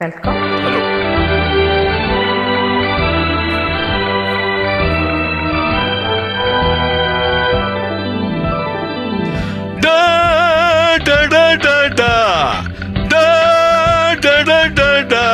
Welcome. Hello. டா டா டா டா டா டா டா டா டா டா.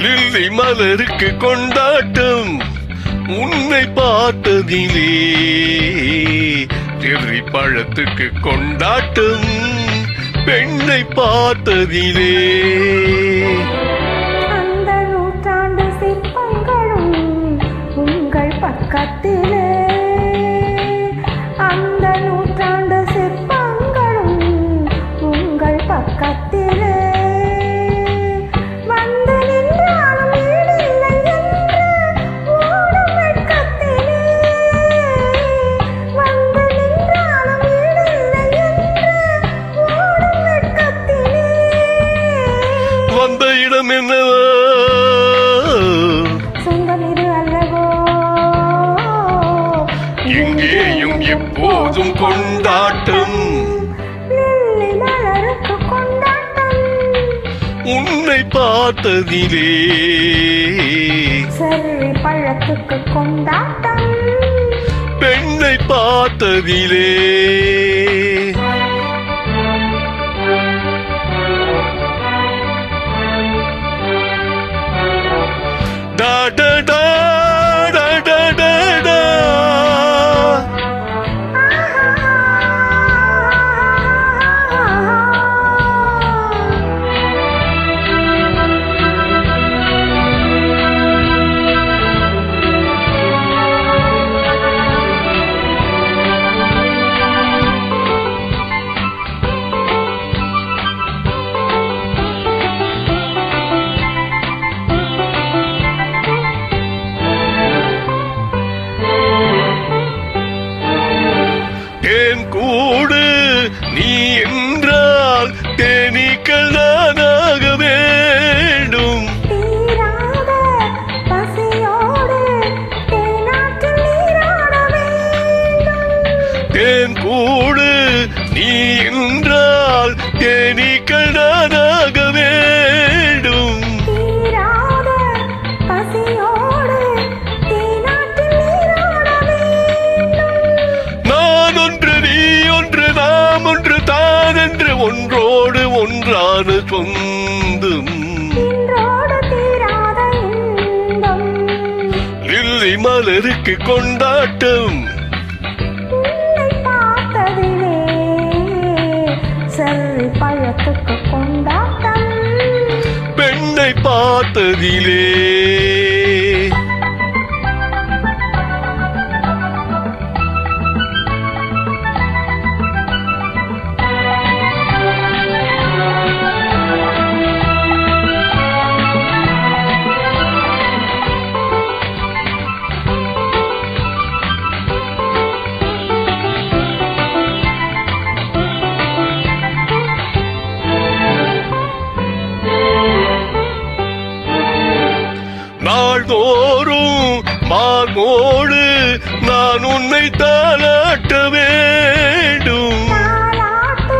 லில்லி மலருக்கு கொண்டாட்டம் உன்னை பார்த்ததிலே, செர்ரி பழத்துக்கு கொண்டாட்டம் பெண்ணை பார்த்ததிலே. அந்த நூற்றாண்டு சிற்பங்களும் உங்கள் பக்கத்திலே, அந்த நூற்றாண்டு சிற்பங்களும் உங்கள் பக்கத்திலே. வந்த இடம் என்னவோ சொந்தம் இது அல்லவோ, எங்கேயும் எப்போதும் கொண்டாட்டம். லில்லி மலருக்கு கொண்டாட்டம் உன்னை பார்த்ததிலே, செர்ரி பழத்துக்கு கொண்டாட்டம் பெண்ணை பார்த்ததிலே. டா டா டா டா டா டா டா. தேன் கூடு நீ என்றால் தேனீக்கள் நானாக வேண்டும். தீராத பசியோடு தேனாற்றில் நீராட வேண்டும். தேன் கூடு நீ என்றால் தேனீக்கள் நானாக வேண்டும். தீராத பசியோடு தேனாற்றில் நீராட வேண்டும். நான் ஒன்று நீ ஒன்று நாம் ஒன்று தான் என்று ஒன்றோடு ஒன்றான சொந்தம். இன்றோடு தீராத இன்பம். லில்லி மலருக்கு கொண்டாட்டம் உன்னை பார்த்ததிலே, செர்ரி பழத்துக்கு கொண்டாட்டம் பெண்ணை பார்த்ததிலே. நாள்தோறும் மார்போடு நான் உன்னை தாளாட்ட வேண்டும். தாலாட்டு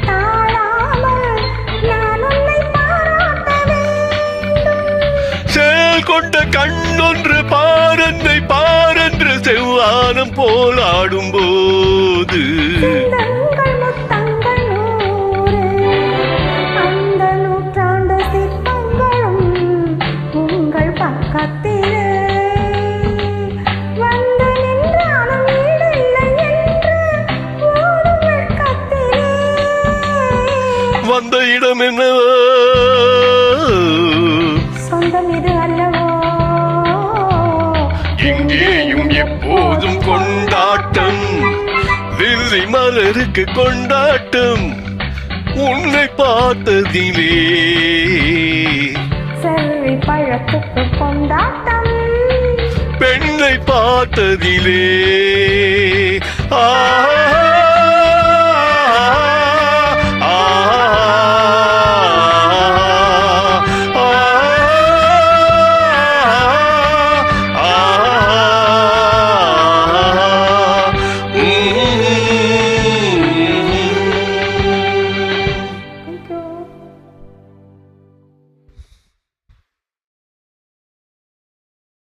தாழாமல் நான் உன்னை பாராட்ட வேண்டும். சேல் கொண்ட கண்ணொன்று பாரன்னை பாரென்று செவ்வானம் போல் ஆடும்போது, சிந்தங்கள் முத்தங்கள் நூறு, அந்த நூற்றாண்டு சிற்பங்களும் உங்கள் பக்கத்திலே. வந்து நின்றாலும் ஈடில்லை என்று ஓடும் வெட்கத்திலே. வந்த இடம் என்னவோ சொந்தம் இது அல்லவோ, எங்கேயும் எப்போதும் கொண்டாட்டம். லில்லி மலருக்கு கொண்டாட்டம் உன்னை பார்த்ததிலே, செர்ரி பழத்துக்கு கொண்டாட்டம் பெண்ணை பார்த்ததிலே.